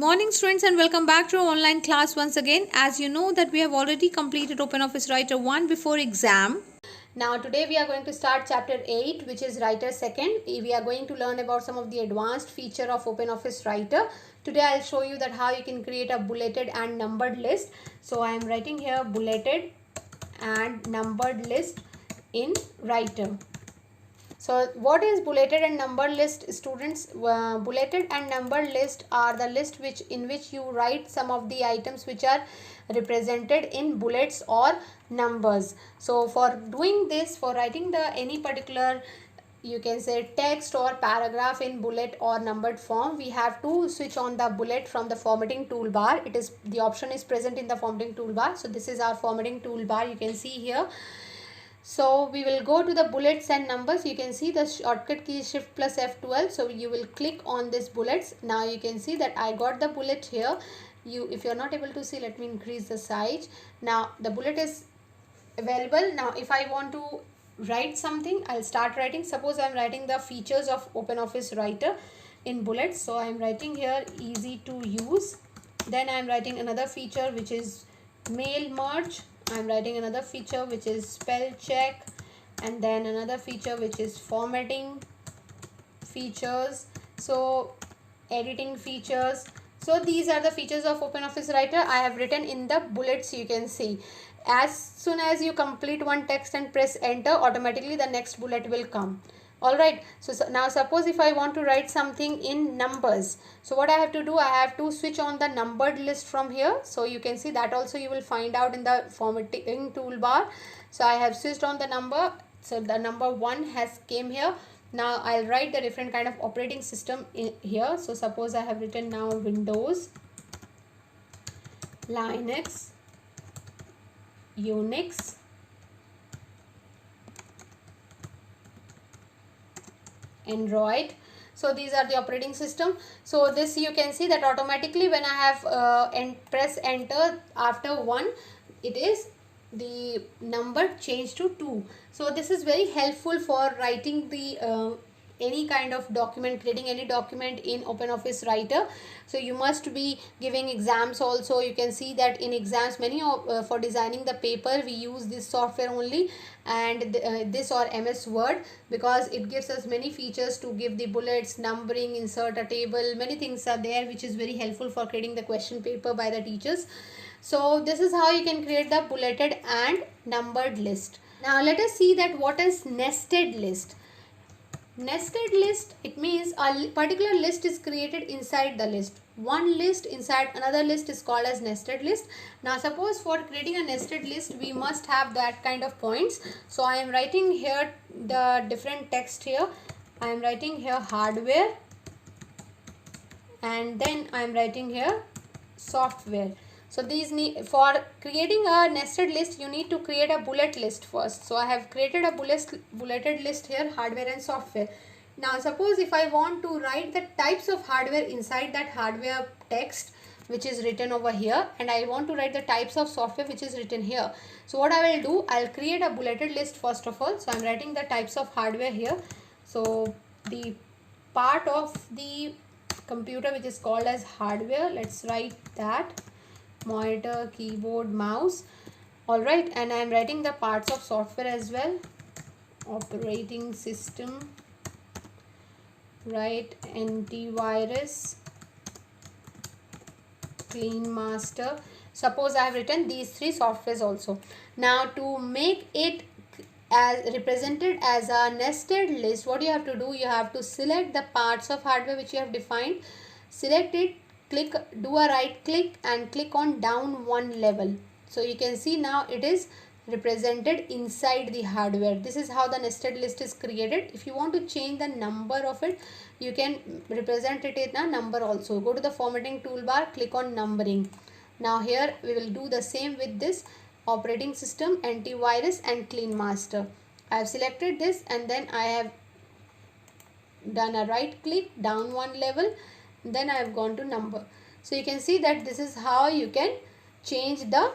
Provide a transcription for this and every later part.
morning students and welcome back to our online class once again. As you know that we have already completed OpenOffice Writer 1 before exam. Now today we are going to start chapter 8, which is Writer 2nd. We are going to learn about some of the advanced feature of OpenOffice Writer. Today I'll show you that how you can create a bulleted and numbered list. So I am writing here bulleted and numbered list in Writer. So what is bulleted and numbered list, students? Bulleted and numbered list are the list in which you write some of the items which are represented in bullets or numbers. So for doing this, for writing any particular, you can say, text or paragraph in bullet or numbered form, we have to switch on the bullet from the formatting toolbar. The option is present in the formatting toolbar. So this is our formatting toolbar, you can see here. So we will go to the bullets and numbers. You can see the shortcut key is Shift plus F12. So you will click on this bullets. Now you can see that I got the bullet here. If you are not able to see, let me increase the size. Now the bullet is available. Now if I want to write something, I'll start writing. Suppose I'm writing the features of OpenOffice Writer in bullets. So I'm writing here easy to use. Then I'm writing another feature which is mail merge. I'm writing another feature which is spell check, and then another feature which is formatting features, so editing features. So these are the features of OpenOffice Writer I have written in the bullets. You can see as soon as you complete one text and press enter, automatically the next bullet will come. Alright, so now suppose if I want to write something in numbers, so what I have to do, I have to switch on the numbered list from here. So you can see that also you will find out in the formatting toolbar. So I have switched on the number, so the number 1 has came here. Now I'll write the different kind of operating system in here. So suppose I have written now Windows, Linux, Unix, Android. So these are the operating system. So this you can see that automatically when I have press enter, after 1 it is the number changed to 2. So this is very helpful for writing the any kind of document, creating any document in OpenOffice Writer. So you must be giving exams also. You can see that in exams many for designing the paper we use this software only, and this or MS Word, because it gives us many features to give the bullets, numbering, insert a table, many things are there which is very helpful for creating the question paper by the teachers. So this is how you can create the bulleted and numbered list. Now let us see that what is nested list. Nested list, it means a particular list is created inside the list. One list inside another list is called as nested list. Now suppose for creating a nested list we must have that kind of points. So I am writing here the different text here. I am writing here hardware, and then I am writing here software. So these for creating a nested list you need to create a bullet list first. So I have created a bulleted list here, hardware and software. Now suppose if I want to write the types of hardware inside that hardware text which is written over here, and I want to write the types of software which is written here. So what I will do, I'll create a bulleted list first of all. So I'm writing the types of hardware here. So the part of the computer which is called as hardware, let's write that. Monitor, keyboard, mouse. Alright, and I am writing the parts of software as well. Operating system, right, antivirus, clean master. Suppose I have written these 3 softwares also. Now to make it as represented as a nested list, what you have to do, you have to select the parts of hardware which you have defined, select it, do a right click and click on down 1 level. So you can see now it is represented inside the hardware. This is how the nested list is created. If you want to change the number of it, you can represent it in a number also. Go to the formatting toolbar, click on numbering. Now here we will do the same with this operating system, antivirus and clean master. I have selected this and then I have done a right click, down 1 level, then I have gone to number. So you can see that this is how you can change the,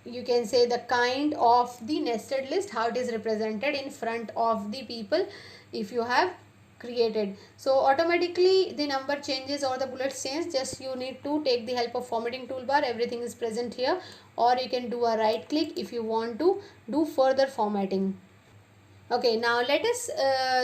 you can say, the kind of the nested list, how it is represented in front of the people if you have created. So automatically the number changes or the bullets change. Just you need to take the help of formatting toolbar. Everything is present here, or you can do a right click if you want to do further formatting. Okay, now let us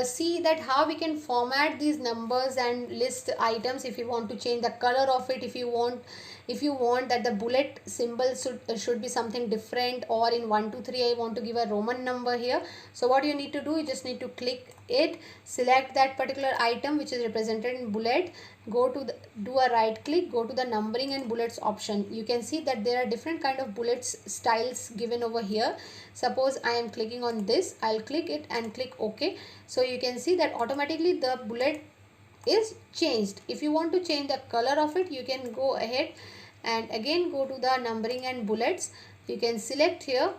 see that how we can format these numbers and list items. If you want to change the color of it, if you want that the bullet symbol should be something different, or in 1 2 3 I want to give a Roman number here. So what you need to do, you just need to click it, select that particular item which is represented in bullet, go to do a right click, go to the numbering and bullets option. You can see that there are different kind of bullets styles given over here. Suppose I am clicking on this, I'll click it and click OK. So you can see that automatically the bullet is changed. If you want to change the color of it, you can go ahead and again go to the numbering and bullets. You can select here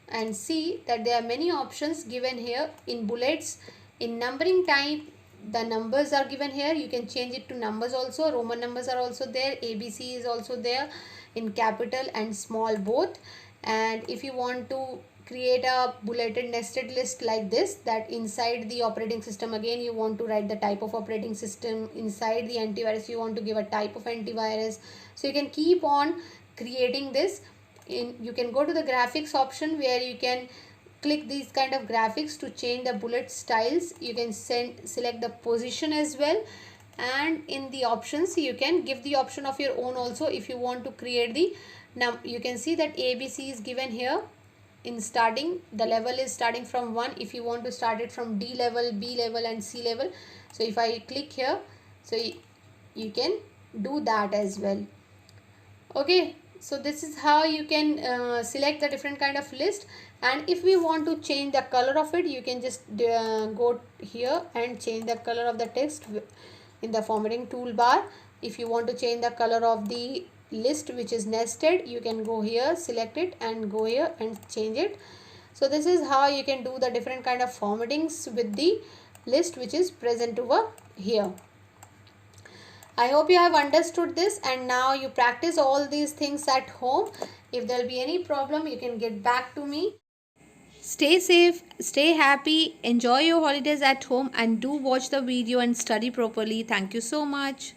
and see that there are many options given here in bullets. In numbering type, the numbers are given here. You can change it to numbers also. Roman numbers are also there. ABC is also there in capital and small both. And if you want to create a bulleted nested list like this, that inside the operating system, again you want to write the type of operating system, inside the antivirus you want to give a type of antivirus. So you can keep on creating this. You can go to the graphics option where you can click these kind of graphics to change the bullet styles. You can select the position as well, and in the options you can give the option of your own also. If you want to create the you can see that ABC is given here. In starting, the level is starting from 1. If you want to start it from D level, B level and C level, so if I click here, so you can do that as well. Okay, so this is how you can select the different kind of list. And if we want to change the color of it, you can just go here and change the color of the text in the formatting toolbar. If you want to change the color of the list which is nested, you can go here, select it and go here and change it. So this is how you can do the different kind of formattings with the list which is present over here. I hope you have understood this, and now you practice all these things at home. If there will be any problem, you can get back to me. Stay safe, stay happy, enjoy your holidays at home, and do watch the video and study properly. Thank you so much.